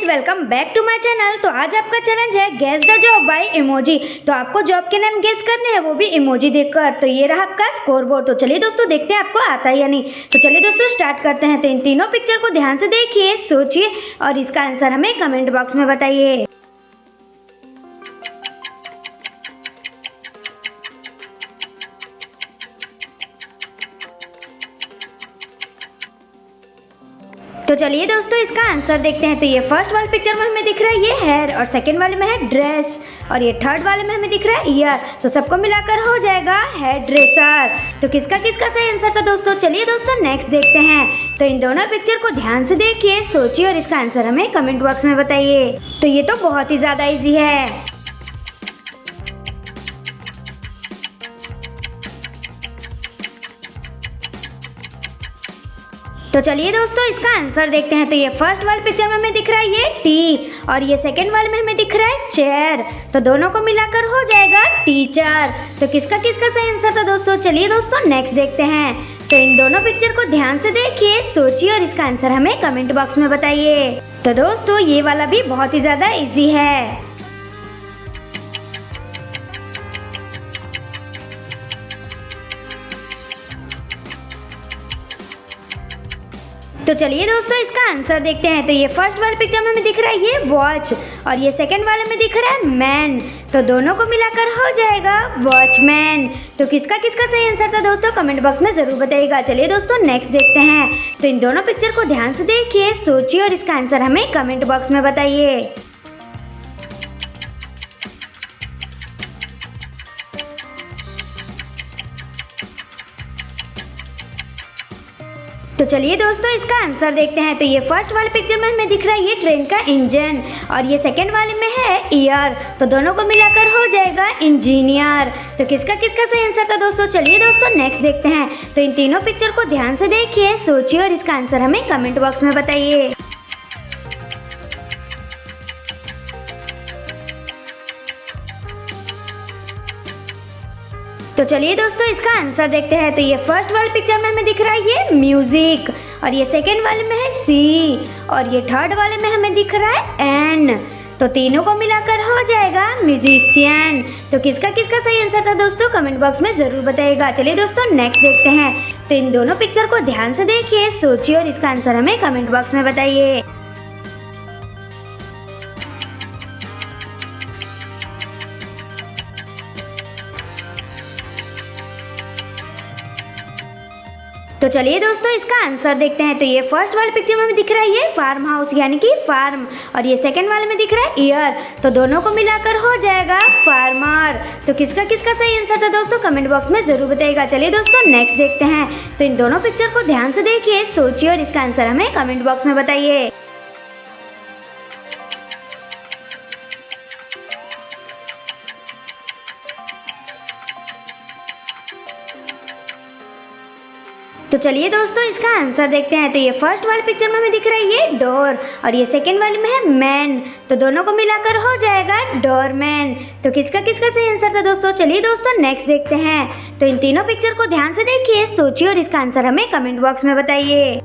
Welcome back to my channel. तो आज आपका चैलेंज है guess the job by emoji. तो आपको जॉब के नाम गेस करने हैं, वो भी इमोजी देखकर। तो ये रहा आपका स्कोर बोर्ड। तो चलिए दोस्तों देखते हैं आपको आता है या नहीं। तो चलिए दोस्तों स्टार्ट करते हैं। तो इन तीनों पिक्चर को ध्यान से देखिए, सोचिए और इसका आंसर हमें कमेंट बॉक्स में बताइए। तो चलिए दोस्तों इसका आंसर देखते हैं। तो ये फर्स्ट वाले पिक्चर में हमें दिख रहा है ये हेयर, और सेकंड वाले में है ड्रेस, और ये थर्ड वाले में हमें दिख रहा है ईयर। तो सबको मिलाकर हो जाएगा हेयर ड्रेसर। तो किसका किसका सही आंसर था दोस्तों। चलिए दोस्तों नेक्स्ट देखते हैं। तो इन दोनों पिक्चर को ध्यान से देखिए, सोचिए और इसका आंसर हमें कमेंट बॉक्स में बताइए। तो ये तो बहुत ही ज़्यादा ईजी है। तो चलिए दोस्तों इसका आंसर देखते हैं। तो ये फर्स्ट वाले पिक्चर में हमें दिख रहा है ये टी, और ये सेकंड वाले में हमें दिख रहा है चेयर। तो दोनों को मिलाकर हो जाएगा टीचर। तो किसका किसका सही आंसर था दोस्तों। चलिए दोस्तों नेक्स्ट देखते हैं। तो इन दोनों पिक्चर को ध्यान से देखिए, सोचिए और इसका आंसर हमें कमेंट बॉक्स में बताइए। तो दोस्तों ये वाला भी बहुत ही ज़्यादा ईजी है। तो चलिए दोस्तों इसका आंसर देखते हैं। तो ये फर्स्ट वाले पिक्चर में हमें दिख रहा है ये वॉच, और ये सेकंड वाले में दिख रहा है मैन। तो दोनों को मिलाकर हो जाएगा वॉचमैन। तो किसका किसका सही आंसर था दोस्तों, कमेंट बॉक्स में ज़रूर बताइएगा। चलिए दोस्तों नेक्स्ट देखते हैं। तो इन दोनों पिक्चर को ध्यान से देखिए, सोचिए और इसका आंसर हमें कमेंट बॉक्स में बताइए। तो चलिए दोस्तों इसका आंसर देखते हैं। तो ये फर्स्ट वाले पिक्चर में हमें दिख रहा है ये ट्रेन का इंजन, और ये सेकंड वाले में है ईयर। तो दोनों को मिलाकर हो जाएगा इंजीनियर। तो किसका किसका सही आंसर था दोस्तों। चलिए दोस्तों नेक्स्ट देखते हैं। तो इन तीनों पिक्चर को ध्यान से देखिए, सोचिए और इसका आंसर हमें कमेंट बॉक्स में बताइए। तो चलिए दोस्तों इसका आंसर देखते हैं। तो ये फर्स्ट वाले पिक्चर में हमें दिख रहा है ये म्यूजिक, और ये सेकंड वाले में है सी, और ये थर्ड वाले में हमें दिख रहा है एन। तो तीनों को मिलाकर हो जाएगा म्यूजिशियन। तो किसका किसका सही आंसर था दोस्तों, कमेंट बॉक्स में ज़रूर बताइएगा। चलिए दोस्तों नेक्स्ट देखते हैं। तो इन दोनों पिक्चर को ध्यान से देखिए, सोचिए और इसका आंसर हमें कमेंट बॉक्स में बताइए। तो चलिए दोस्तों इसका आंसर देखते हैं। तो ये फर्स्ट वाले पिक्चर में दिख रहा है ये फार्म हाउस यानी कि फार्म, और ये सेकंड वाले में दिख रहा है ईयर। तो दोनों को मिलाकर हो जाएगा फार्मर। तो किसका किसका सही आंसर था दोस्तों, कमेंट बॉक्स में ज़रूर बताइएगा। चलिए दोस्तों नेक्स्ट देखते हैं। तो इन दोनों पिक्चर को ध्यान से देखिए, सोचिए और इसका आंसर हमें कमेंट बॉक्स में बताइए। तो चलिए दोस्तों इसका आंसर देखते हैं। तो ये फर्स्ट वाले पिक्चर में हमें दिख रहा है ये डोर, और ये सेकंड वाले में है मैन। तो दोनों को मिलाकर हो जाएगा डोरमैन। तो किसका किसका सही आंसर था दोस्तों। चलिए दोस्तों नेक्स्ट देखते हैं। तो इन तीनों पिक्चर को ध्यान से देखिए, सोचिए और इसका आंसर हमें कमेंट बॉक्स में बताइए।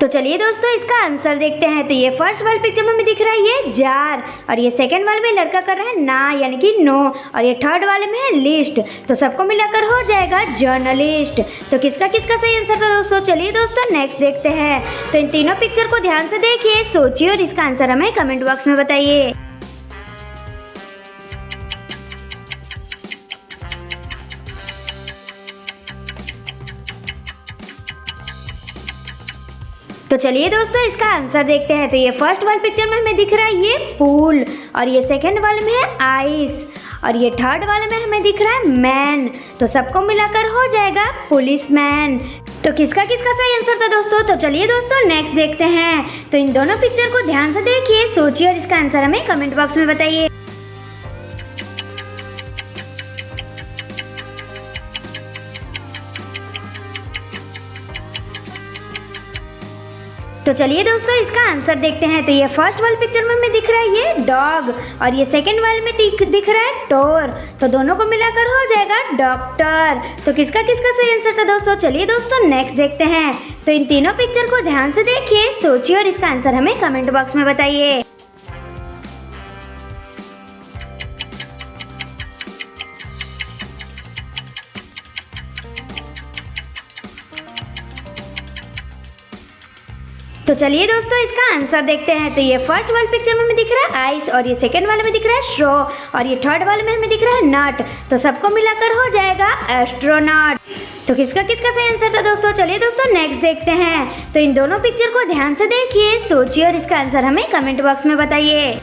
तो चलिए दोस्तों इसका आंसर देखते हैं। तो ये फर्स्ट वाले पिक्चर में हमें दिख रहा है ये जार, और ये सेकंड वाले में लड़का कर रहा है ना यानी कि नो, और ये थर्ड वाले में है लिस्ट। तो सबको मिलाकर हो जाएगा जर्नलिस्ट। तो किसका किसका सही आंसर था दोस्तों। चलिए दोस्तों नेक्स्ट देखते हैं। तो इन तीनों पिक्चर को ध्यान से देखिए, सोचिए और इसका आंसर हमें कमेंट बॉक्स में बताइए। तो चलिए दोस्तों इसका आंसर देखते हैं। तो ये फर्स्ट वाले पिक्चर में हमें दिख रहा है ये पूल, और ये सेकंड वाले में है आइस, और ये थर्ड वाले में हमें दिख रहा है मैन। तो सबको मिलाकर हो जाएगा पुलिसमैन। तो किसका किसका सही आंसर था दोस्तों। तो चलिए दोस्तों नेक्स्ट देखते हैं। तो इन दोनों पिक्चर को ध्यान से देखिए, सोचिए और इसका आंसर हमें कमेंट बॉक्स में बताइए। तो चलिए दोस्तों इसका आंसर देखते हैं। तो ये फर्स्ट वाले पिक्चर में हमें दिख रहा है ये डॉग और ये सेकंड वाले में दिख रहा है टोर। तो दोनों को मिलाकर हो जाएगा डॉक्टर। तो किसका किसका सही आंसर था दोस्तों? चलिए दोस्तों नेक्स्ट देखते हैं। तो इन तीनों पिक्चर को ध्यान से देखिए, सोचिए और इसका आंसर हमें कमेंट बॉक्स में बताइए। तो चलिए दोस्तों इसका आंसर देखते हैं। तो ये फर्स्ट वाले पिक्चर में हमें दिख रहा है आइस और ये सेकंड वाले में दिख रहा है शो और ये थर्ड वाले में हमें दिख रहा है नट। तो सबको मिलाकर हो जाएगा एस्ट्रोनॉट। तो किसका किसका सही आंसर था दोस्तों? चलिए दोस्तों नेक्स्ट देखते हैं। तो इन दोनों पिक्चर को ध्यान से देखिए, सोचिए और इसका आंसर हमें कमेंट बॉक्स में बताइए।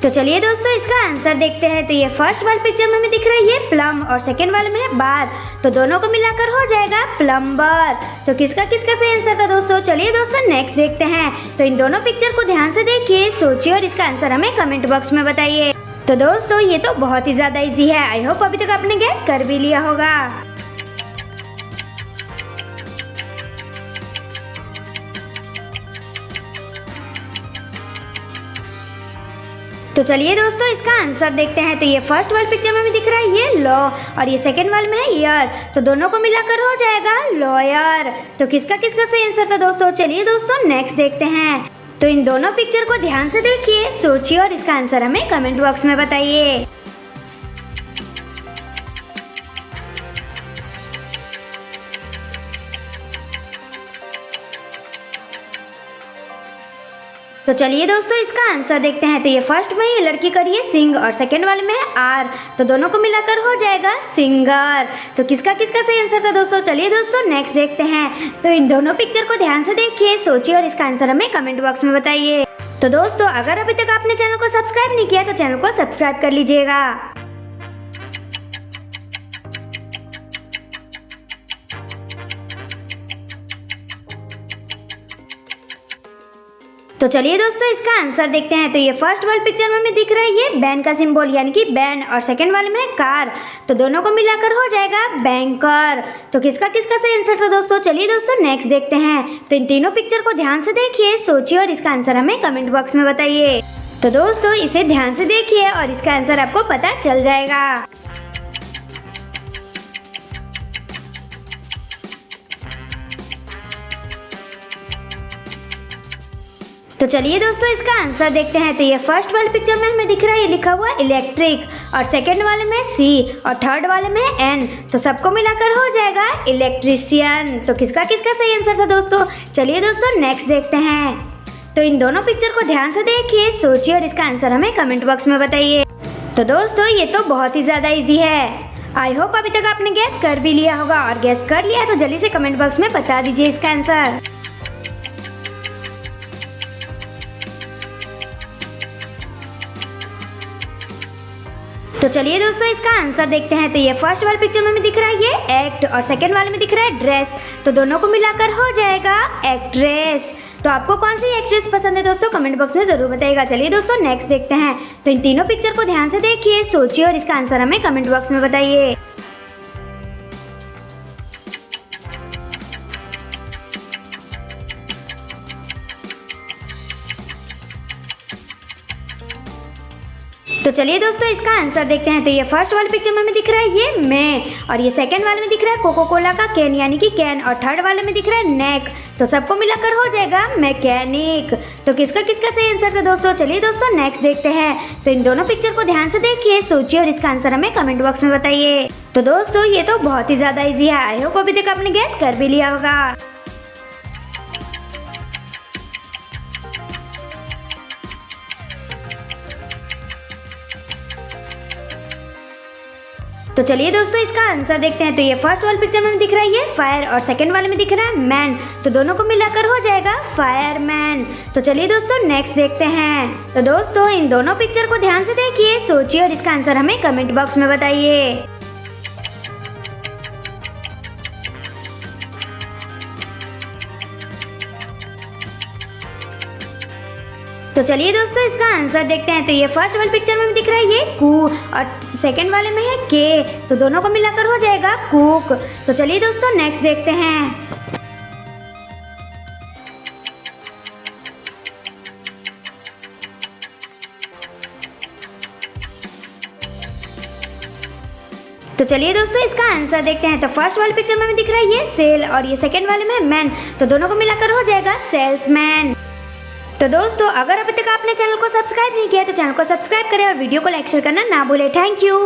तो चलिए दोस्तों इसका आंसर देखते हैं। तो ये फर्स्ट वाले पिक्चर में हमें दिख रहा है ये प्लम और सेकंड वाले में है बार। तो दोनों को मिलाकर हो जाएगा प्लम्बर। तो किसका किसका सही आंसर था दोस्तों? चलिए दोस्तों नेक्स्ट देखते हैं। तो इन दोनों पिक्चर को ध्यान से देखिए, सोचिए और इसका आंसर हमें कमेंट बॉक्स में बताइए। तो दोस्तों ये तो बहुत ही ज्यादा इजी है। आई होप अभी तक आपने गैस कर भी लिया होगा। तो चलिए दोस्तों इसका आंसर देखते हैं। तो ये फर्स्ट वाले पिक्चर में हमें दिख रहा है ये लॉ और ये सेकंड वाले में है ईयर। तो दोनों को मिलाकर हो जाएगा लॉयर। तो किसका किसका सही आंसर था दोस्तों? चलिए दोस्तों नेक्स्ट देखते हैं। तो इन दोनों पिक्चर को ध्यान से देखिए, सोचिए और इसका आंसर हमें कमेंट बॉक्स में बताइए। तो चलिए दोस्तों इसका आंसर देखते हैं। तो ये फर्स्ट में ये लड़की करी है सिंग और सेकंड वाले में है आर। तो दोनों को मिलाकर हो जाएगा सिंगर। तो किसका किसका सही आंसर था दोस्तों? चलिए दोस्तों नेक्स्ट देखते हैं। तो इन दोनों पिक्चर को ध्यान से देखिए, सोचिए और इसका आंसर हमें कमेंट बॉक्स में बताइए। तो दोस्तों अगर अभी तक आपने चैनल को सब्सक्राइब नहीं किया तो चैनल को सब्सक्राइब कर लीजिएगा। तो चलिए दोस्तों इसका आंसर देखते हैं। तो ये फर्स्ट वाले पिक्चर में हमें दिख रहा है ये बैन का सिंबल यानी कि बैन और सेकंड वाले में है कार। तो दोनों को मिलाकर हो जाएगा बैंकर। तो किसका किसका सही आंसर था दोस्तों? चलिए दोस्तों नेक्स्ट देखते हैं। तो इन तीनों पिक्चर को ध्यान से देखिए, सोचिए और इसका आंसर हमें कमेंट बॉक्स में बताइए। तो दोस्तों इसे ध्यान से देखिए और इसका आंसर आपको पता चल जाएगा। तो चलिए दोस्तों इसका आंसर देखते हैं। तो ये फर्स्ट वाले पिक्चर में हमें दिख रहा है ये लिखा हुआ इलेक्ट्रिक और सेकंड वाले में सी और थर्ड वाले में एन। तो सबको मिलाकर हो जाएगा इलेक्ट्रिशियन। तो किसका किसका सही आंसर था दोस्तों? चलिए दोस्तों नेक्स्ट देखते हैं। तो इन दोनों पिक्चर को ध्यान से देखिए, सोचिए और इसका आंसर हमें कमेंट बॉक्स में बताइए। तो दोस्तों ये तो बहुत ही ज़्यादा ईजी है। आई होप अभी तक आपने गैस कर भी लिया होगा और गैस कर लिया तो जल्दी से कमेंट बॉक्स में बता दीजिए इसका आंसर। तो चलिए दोस्तों इसका आंसर देखते हैं। तो ये फर्स्ट वाले पिक्चर में हमें दिख रहा है ये एक्ट और सेकंड वाले में दिख रहा है ड्रेस। तो दोनों को मिलाकर हो जाएगा एक्ट्रेस। तो आपको कौन सी एक्ट्रेस पसंद है दोस्तों? कमेंट बॉक्स में जरूर बताइएगा। चलिए दोस्तों नेक्स्ट देखते हैं। तो इन तीनों पिक्चर को ध्यान से देखिए, सोचिए और इसका आंसर हमें कमेंट बॉक्स में बताइए। तो चलिए दोस्तों इसका आंसर देखते हैं। तो ये फर्स्ट वाले पिक्चर में हमें दिख रहा है ये मैं और ये सेकंड वाले में दिख रहा है कोको कोला का कैन यानी कि कैन और थर्ड वाले में दिख रहा है नेक। तो सबको मिलाकर हो जाएगा मैकेनिक। तो किसका किसका सही आंसर था दोस्तों? चलिए दोस्तों नेक्स्ट देखते हैं। तो इन दोनों पिक्चर को ध्यान से देखिए, सोचिए और इसका आंसर हमें कमेंट बॉक्स में बताइए। तो दोस्तों ये तो बहुत ही ज़्यादा ईजी है। आई होप अभी तक आपने गैस कर भी लिया होगा। तो चलिए दोस्तों इसका आंसर देखते हैं। तो ये फर्स्ट वाले पिक्चर में दिख रहा है ये फायर और सेकंड वाले में दिख रहा है मैन। तो दोनों को मिलाकर हो जाएगा फायरमैन। तो चलिए दोस्तों नेक्स्ट देखते हैं। तो दोस्तों इन दोनों पिक्चर को ध्यान से देखिए, सोचिए और इसका आंसर हमें कमेंट बॉक्स में बताइए। तो तो चलिए दोस्तों इसका आंसर देखते हैं। तो ये फर्स्ट वाली पिक्चर में दिख रहा है ये कू और सेकंड वाले में है के, तो दोनों को मिलाकर हो जाएगा कुक। तो चलिए दोस्तों नेक्स्ट देखते हैं। तो चलिए दोस्तों इसका आंसर देखते हैं। तो फर्स्ट वाले पिक्चर में दिख रहा है ये सेल और ये सेकंड वाले में मैन, तो दोनों को मिलाकर हो जाएगा सेल्समैन। तो दोस्तों अगर अभी तक आपने चैनल को सब्सक्राइब नहीं किया तो चैनल को सब्सक्राइब करें और वीडियो को लाइक शेयर करना ना भूलें। Thank you.